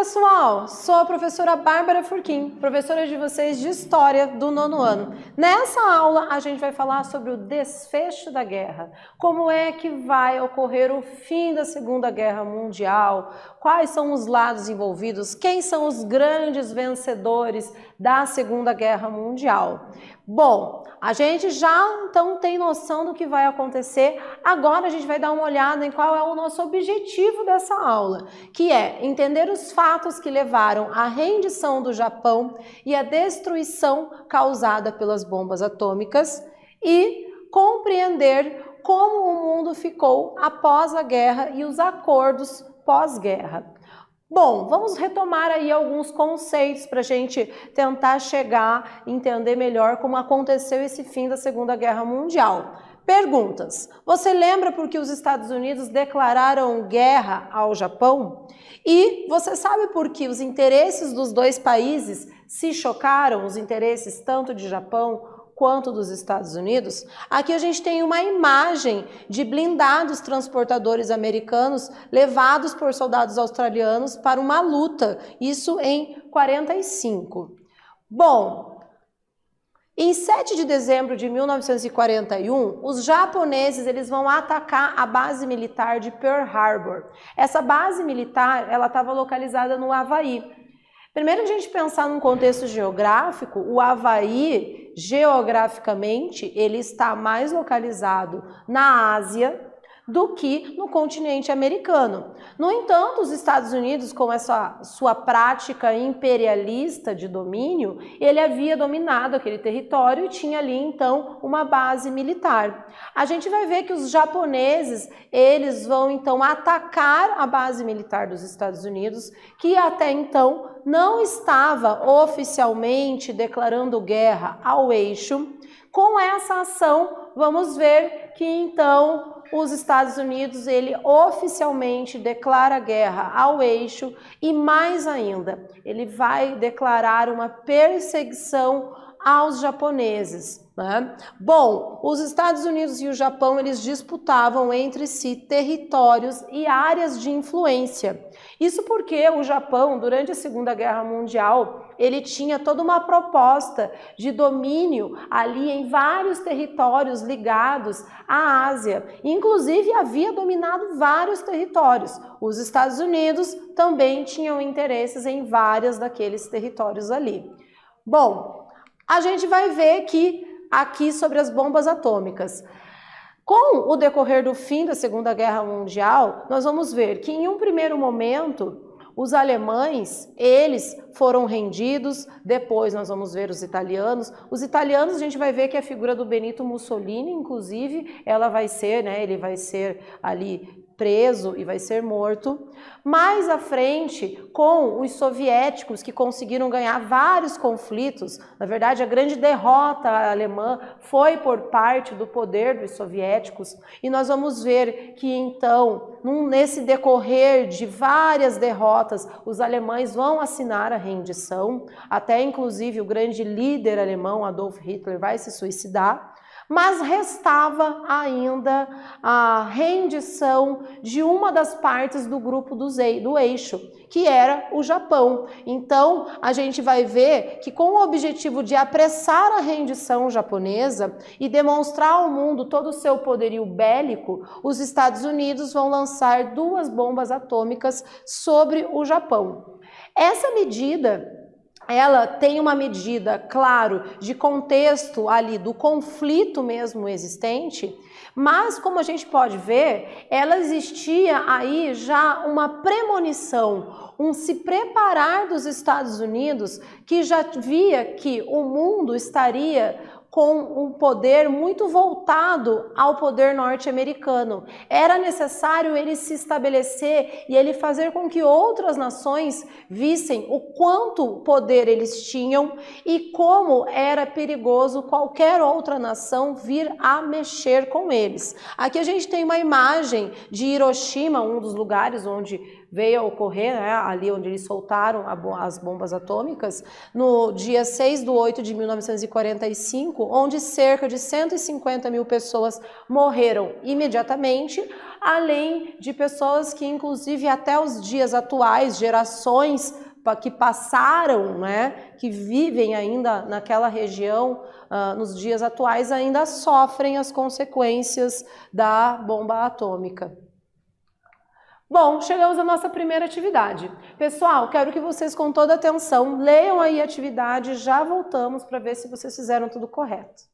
pessoal, sou a professora Bárbara Furquim, professora de vocês de História do 9º ano. Nessa aula a gente vai falar sobre o desfecho da guerra, como é que vai ocorrer o fim da Segunda Guerra Mundial, quais são os lados envolvidos, quem são os grandes vencedores da Segunda Guerra Mundial. Bom, a gente já então tem noção do que vai acontecer, agora a gente vai dar uma olhada em qual é o nosso objetivo dessa aula, que é entender os fatos que levaram à rendição do Japão e à destruição causada pelas bombas atômicas e compreender como o mundo ficou após a guerra e os acordos pós-guerra. Bom, vamos retomar aí alguns conceitos para a gente tentar chegar, entender melhor como aconteceu esse fim da Segunda Guerra Mundial. Perguntas. Você lembra por que os Estados Unidos declararam guerra ao Japão? E você sabe por que os interesses dos dois países se chocaram, os interesses tanto de Japão quanto dos Estados Unidos? Aqui a gente tem uma imagem de blindados transportadores americanos levados por soldados australianos para uma luta, isso em 45. Bom, em 7 de dezembro de 1941, os japoneses eles vão atacar a base militar de Pearl Harbor. Essa base militar ela estava localizada no Havaí. Primeiro a gente pensar num contexto geográfico, o Havaí, geograficamente, ele está mais localizado na Ásia do que no continente americano. No entanto, os Estados Unidos, com essa sua prática imperialista de domínio, ele havia dominado aquele território e tinha ali, então, uma base militar. A gente vai ver que os japoneses, eles vão, então, atacar a base militar dos Estados Unidos, que até então não estava oficialmente declarando guerra ao eixo. Com essa ação, vamos ver que, então, os Estados Unidos, ele oficialmente declara guerra ao eixo e, mais ainda, ele vai declarar uma perseguição aos japoneses, né? Bom, os Estados Unidos e o Japão, eles disputavam entre si territórios e áreas de influência. Isso porque o Japão, durante a Segunda Guerra Mundial, ele tinha toda uma proposta de domínio ali em vários territórios ligados à Ásia. Inclusive, havia dominado vários territórios. Os Estados Unidos também tinham interesses em vários daqueles territórios ali. Bom, a gente vai ver que aqui sobre as bombas atômicas. Com o decorrer do fim da Segunda Guerra Mundial, nós vamos ver que em um primeiro momento os alemães, eles foram rendidos, depois nós vamos ver os italianos. Os italianos a gente vai ver que a figura do Benito Mussolini, inclusive, ela vai ser, né, ele vai ser ali preso e vai ser morto. Mais à frente, com os soviéticos que conseguiram ganhar vários conflitos, na verdade a grande derrota alemã foi por parte do poder dos soviéticos, e nós vamos ver que então, nesse decorrer de várias derrotas, os alemães vão assinar a rendição, até inclusive o grande líder alemão, Adolf Hitler, vai se suicidar. Mas restava ainda a rendição de uma das partes do grupo do eixo, que era o Japão. Então, a gente vai ver que com o objetivo de apressar a rendição japonesa e demonstrar ao mundo todo o seu poderio bélico, os Estados Unidos vão lançar 2 bombas atômicas sobre o Japão. Essa medida, ela tem uma medida, claro, de contexto ali do conflito mesmo existente, mas como a gente pode ver, ela existia aí já uma premonição, um se preparar dos Estados Unidos que já via que o mundo estaria com um poder muito voltado ao poder norte-americano. Era necessário ele se estabelecer e ele fazer com que outras nações vissem o quanto poder eles tinham e como era perigoso qualquer outra nação vir a mexer com eles. Aqui a gente tem uma imagem de Hiroshima, um dos lugares onde veio a ocorrer, né, ali onde eles soltaram as bombas atômicas, no dia 6 de 8 de 1945, onde cerca de 150 mil pessoas morreram imediatamente. além de pessoas que, inclusive, até os dias atuais, gerações que passaram, né, que vivem ainda naquela região, nos dias atuais, ainda sofrem as consequências da bomba atômica. Bom, chegamos à nossa primeira atividade. Pessoal, quero que vocês, com toda atenção, leiam aí a atividade, já voltamos para ver se vocês fizeram tudo correto.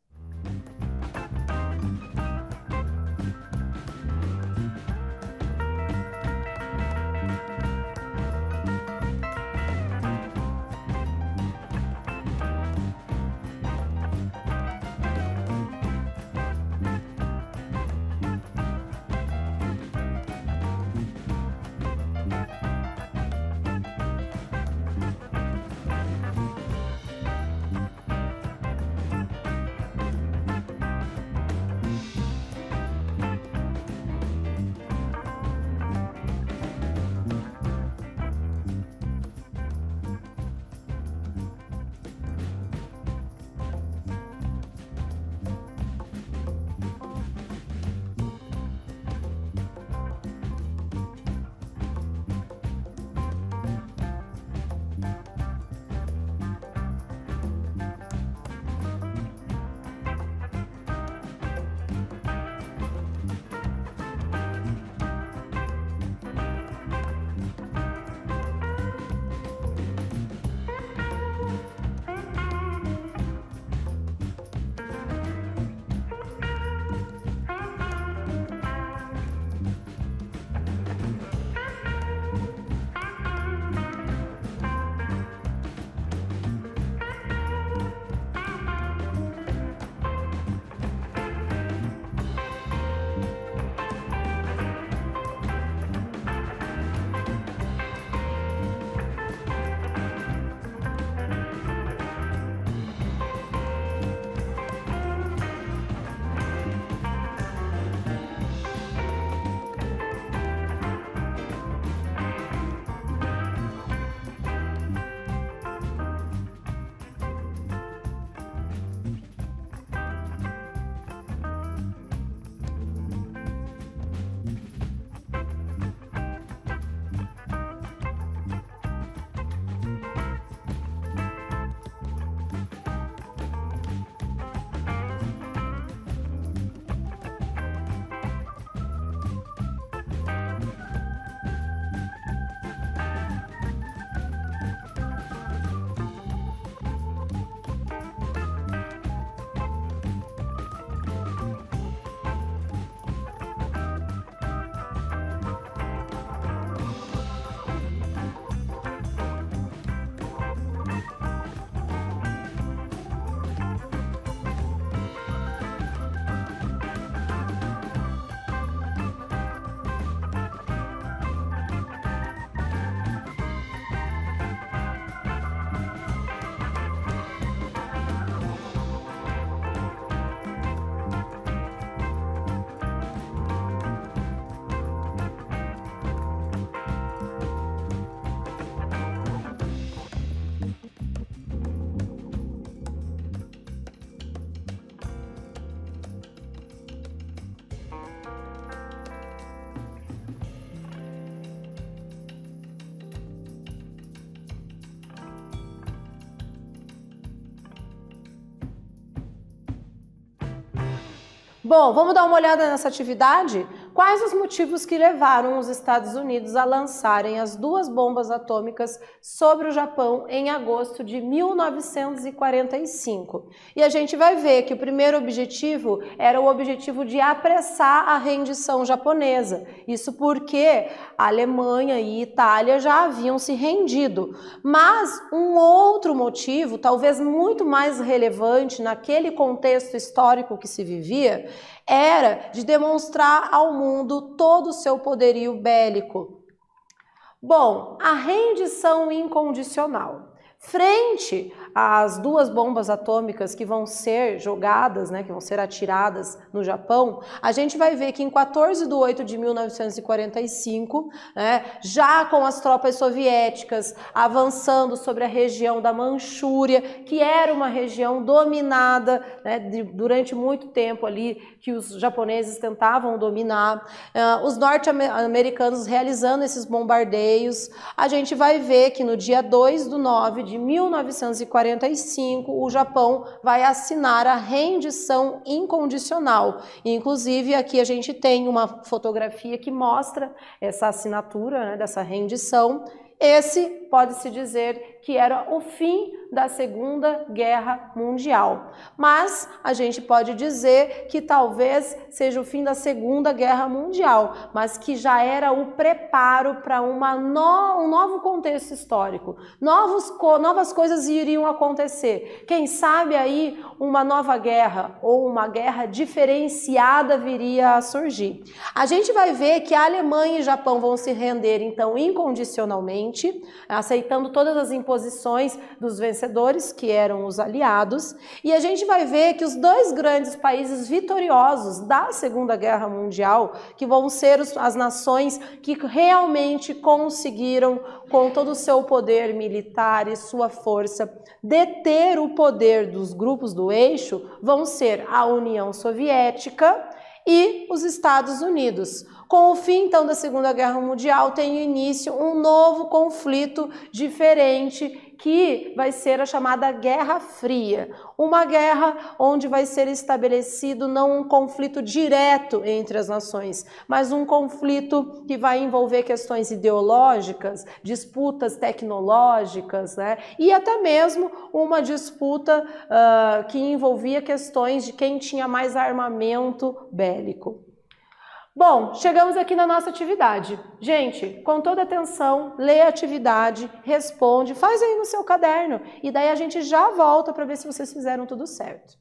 Bom, vamos dar uma olhada nessa atividade? Quais os motivos que levaram os Estados Unidos a lançarem as duas bombas atômicas sobre o Japão em agosto de 1945? E a gente vai ver que o primeiro objetivo era o objetivo de apressar a rendição japonesa. Isso porque a Alemanha e a Itália já haviam se rendido. Mas um outro motivo, talvez muito mais relevante naquele contexto histórico que se vivia, era de demonstrar ao mundo todo o seu poderio bélico. Bom, a rendição incondicional. Frente às 2 bombas atômicas que vão ser jogadas, né, que vão ser atiradas no Japão, a gente vai ver que em 14 de 8 de 1945, né, já com as tropas soviéticas avançando sobre a região da Manchúria, que era uma região dominada, né, durante muito tempo ali, que os japoneses tentavam dominar, os norte-americanos realizando esses bombardeios, a gente vai ver que no dia 2/9 de 1945, o Japão vai assinar a rendição incondicional. Inclusive, aqui a gente tem uma fotografia que mostra essa assinatura, né, dessa rendição. Esse pode-se dizer que era o fim da Segunda Guerra Mundial. Mas a gente pode dizer que talvez seja o fim da Segunda Guerra Mundial, mas que já era o preparo para um novo contexto histórico. Novas coisas iriam acontecer. Quem sabe aí uma nova guerra ou uma guerra diferenciada viria a surgir. A gente vai ver que a Alemanha e o Japão vão se render, então, incondicionalmente, aceitando todas as imposições dos vencedores, que eram os aliados, e a gente vai ver que os 2 grandes países vitoriosos da Segunda Guerra Mundial, que vão ser as nações que realmente conseguiram, com todo o seu poder militar e sua força, deter o poder dos grupos do eixo, vão ser a União Soviética e os Estados Unidos. Com o fim, então, da Segunda Guerra Mundial, tem início um novo conflito diferente, que vai ser a chamada Guerra Fria. Uma guerra onde vai ser estabelecido não um conflito direto entre as nações, mas um conflito que vai envolver questões ideológicas, disputas tecnológicas, né? E até mesmo uma disputa que envolvia questões de quem tinha mais armamento bélico. Bom, chegamos aqui na nossa atividade. Gente, com toda atenção, lê a atividade, responde, faz aí no seu caderno e daí a gente já volta para ver se vocês fizeram tudo certo.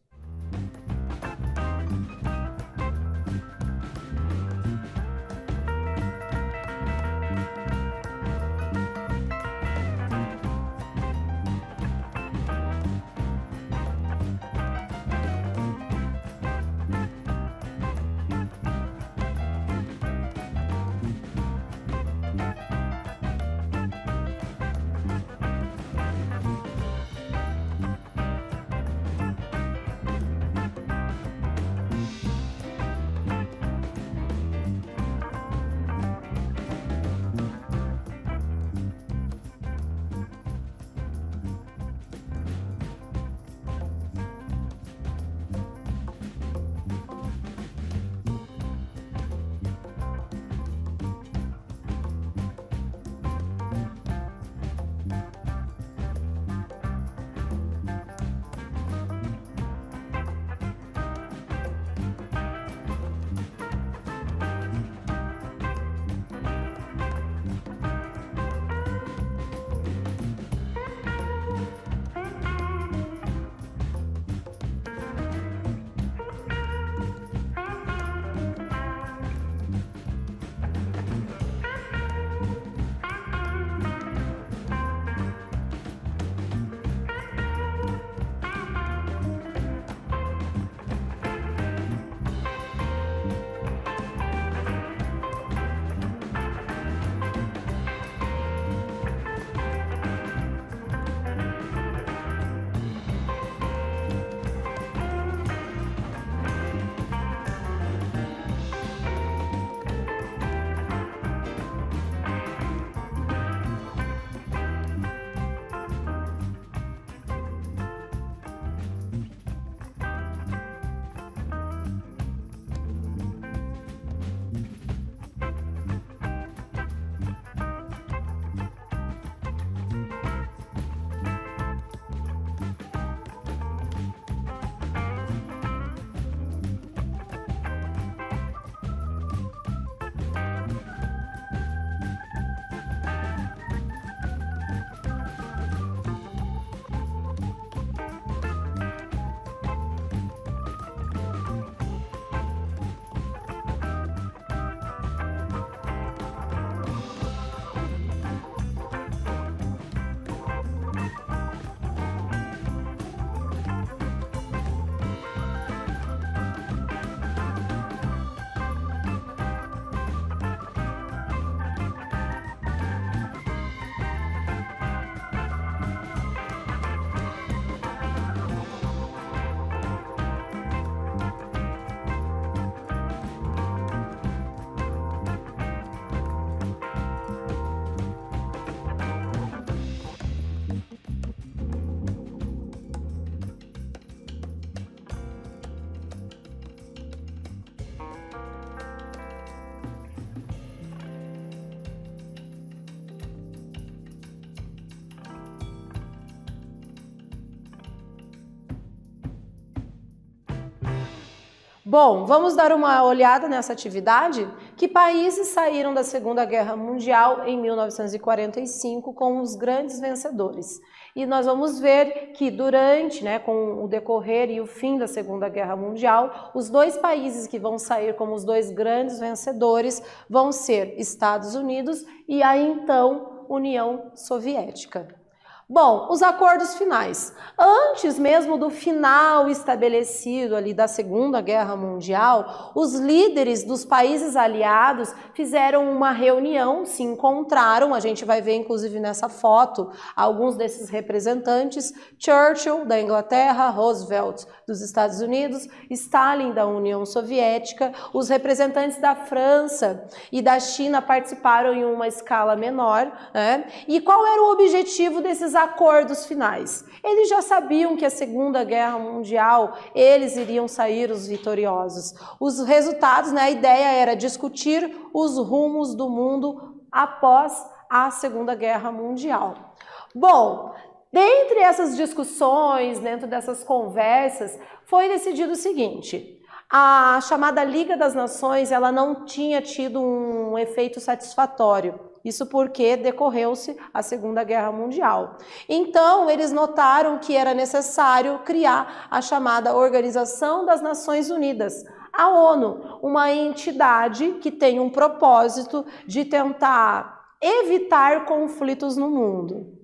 Bom, vamos dar uma olhada nessa atividade? Que países saíram da Segunda Guerra Mundial em 1945 como os grandes vencedores? E nós vamos ver que durante, com o decorrer e o fim da Segunda Guerra Mundial, os dois países que vão sair como os dois grandes vencedores vão ser Estados Unidos e a então União Soviética. Bom, os acordos finais. Antes mesmo do final estabelecido ali da Segunda Guerra Mundial, os líderes dos países aliados fizeram uma reunião, se encontraram, a gente vai ver inclusive nessa foto alguns desses representantes, Churchill da Inglaterra, Roosevelt dos Estados Unidos, Stalin da União Soviética, os representantes da França e da China participaram em uma escala menor, E qual era o objetivo desses acordos finais? Eles já sabiam que a Segunda Guerra Mundial, eles iriam sair os vitoriosos. Os resultados, a ideia era discutir os rumos do mundo após a Segunda Guerra Mundial. Bom, dentre essas discussões, dentro dessas conversas, foi decidido o seguinte: a chamada Liga das Nações, ela não tinha tido um efeito satisfatório. Isso porque decorreu-se a Segunda Guerra Mundial. Então, eles notaram que era necessário criar a chamada Organização das Nações Unidas, a ONU, uma entidade que tem um propósito de tentar evitar conflitos no mundo,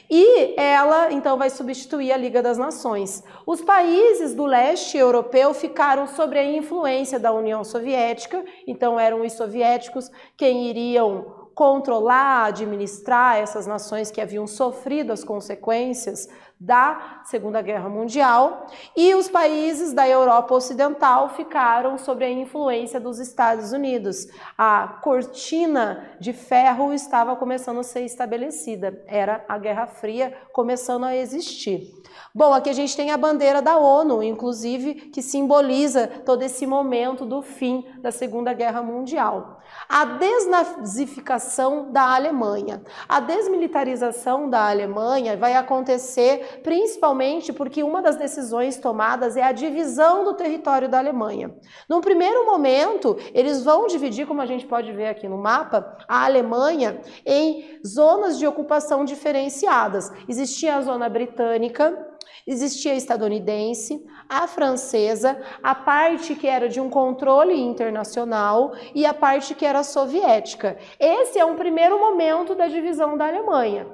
E ela, então, vai substituir a Liga das Nações. Os países do leste europeu ficaram sob a influência da União Soviética, então eram os soviéticos quem iriam controlar, administrar essas nações que haviam sofrido as consequências da Segunda Guerra Mundial, e os países da Europa Ocidental ficaram sob a influência dos Estados Unidos. A cortina de ferro estava começando a ser estabelecida, era a Guerra Fria começando a existir. Bom, aqui a gente tem a bandeira da ONU, inclusive, que simboliza todo esse momento do fim da Segunda Guerra Mundial. A desnazificação da Alemanha. A desmilitarização da Alemanha vai acontecer principalmente porque uma das decisões tomadas é a divisão do território da Alemanha. Num primeiro momento, eles vão dividir, como a gente pode ver aqui no mapa, a Alemanha em zonas de ocupação diferenciadas. Existia a zona britânica, existia a estadunidense, a francesa, a parte que era de um controle internacional e a parte que era soviética. Esse é um primeiro momento da divisão da Alemanha.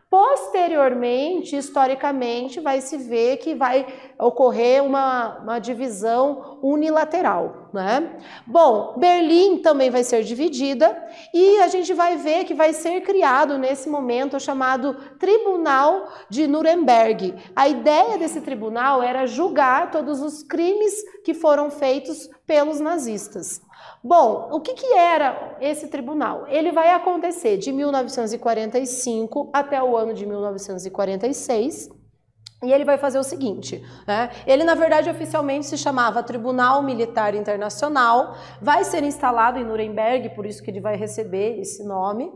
Posteriormente, historicamente, vai se ver que vai ocorrer uma divisão unilateral, Bom, Berlim também vai ser dividida e a gente vai ver que vai ser criado nesse momento o chamado Tribunal de Nuremberg. A ideia desse tribunal era julgar todos os crimes que foram feitos pelos nazistas. Bom, o que era esse tribunal? Ele vai acontecer de 1945 até o ano de 1946. E ele vai fazer o seguinte, Ele, na verdade, oficialmente se chamava Tribunal Militar Internacional, vai ser instalado em Nuremberg, por isso que ele vai receber esse nome,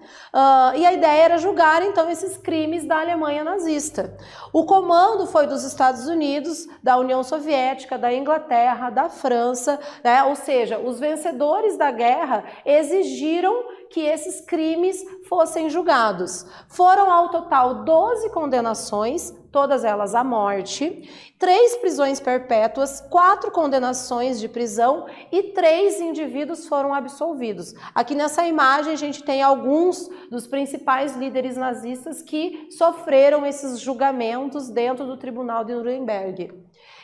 e a ideia era julgar, então, esses crimes da Alemanha nazista. O comando foi dos Estados Unidos, da União Soviética, da Inglaterra, da França, Ou seja, os vencedores da guerra exigiram que esses crimes fossem julgados. Foram ao total 12 condenações, todas elas à morte, 3 prisões perpétuas, 4 condenações de prisão e 3 indivíduos foram absolvidos. Aqui nessa imagem a gente tem alguns dos principais líderes nazistas que sofreram esses julgamentos dentro do Tribunal de Nuremberg.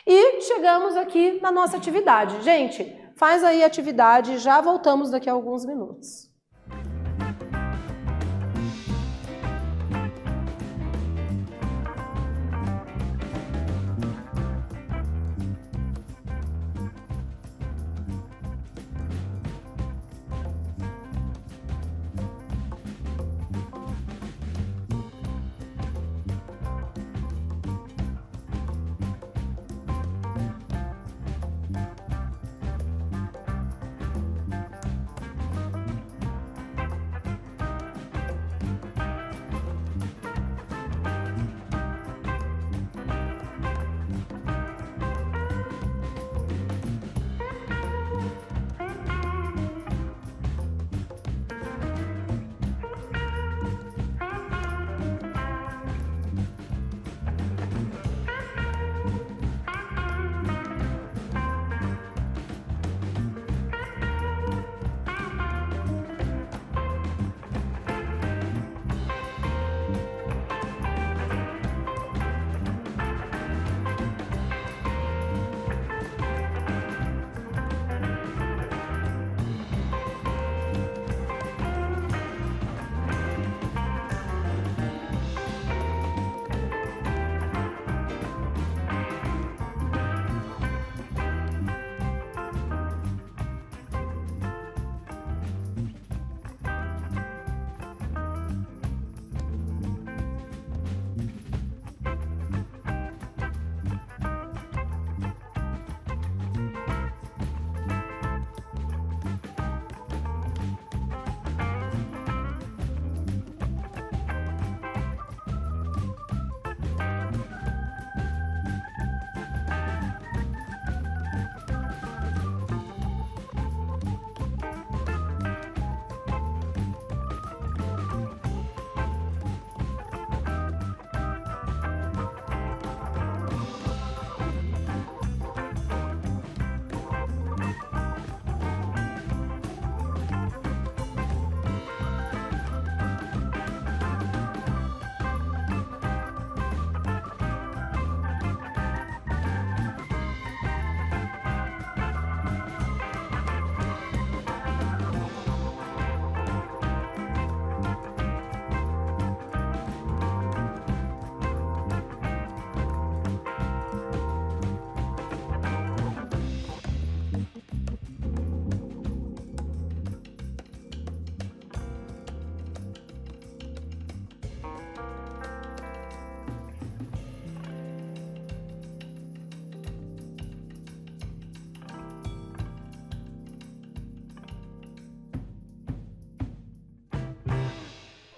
E chegamos aqui na nossa atividade. Gente, faz aí a atividade, já voltamos daqui a alguns minutos.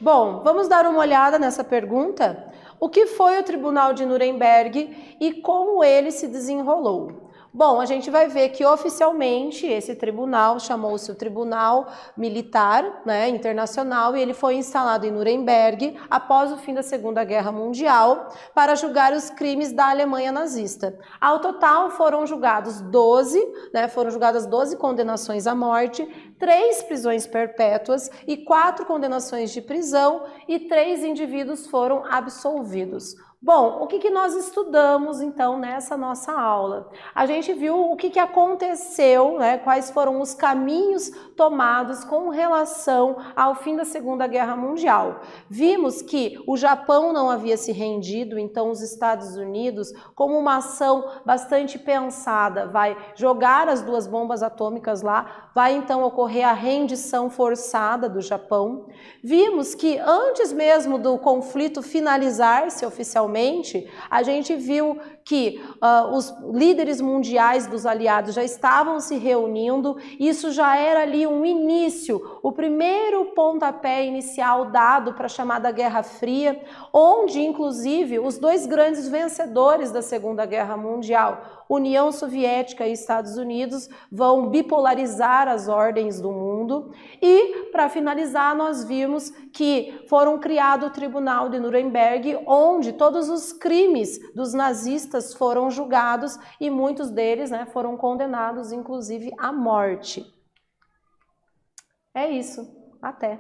Bom, vamos dar uma olhada nessa pergunta? O que foi o Tribunal de Nuremberg e como ele se desenrolou? Bom, a gente vai ver que oficialmente esse tribunal chamou-se o Tribunal Militar, né, Internacional, e ele foi instalado em Nuremberg após o fim da Segunda Guerra Mundial para julgar os crimes da Alemanha nazista. Ao total foram julgadas 12 condenações à morte, 3 prisões perpétuas e 4 condenações de prisão e 3 indivíduos foram absolvidos. Bom, o que nós estudamos então nessa nossa aula? A gente viu o que aconteceu, né, quais foram os caminhos tomados com relação ao fim da Segunda Guerra Mundial. Vimos que o Japão não havia se rendido, então os Estados Unidos, como uma ação bastante pensada, vai jogar as 2 bombas atômicas lá, vai então ocorrer a rendição forçada do Japão. Vimos que antes mesmo do conflito finalizar-se oficialmente, a gente viu que os líderes mundiais dos aliados já estavam se reunindo, isso já era ali um início, o primeiro pontapé inicial dado para a chamada Guerra Fria, onde inclusive os 2 grandes vencedores da Segunda Guerra Mundial, União Soviética e Estados Unidos, vão bipolarizar as ordens do mundo. E, para finalizar, nós vimos que foram criado o Tribunal de Nuremberg, onde todos os crimes dos nazistas foram julgados e muitos deles, né, foram condenados, inclusive, à morte. É isso. Até!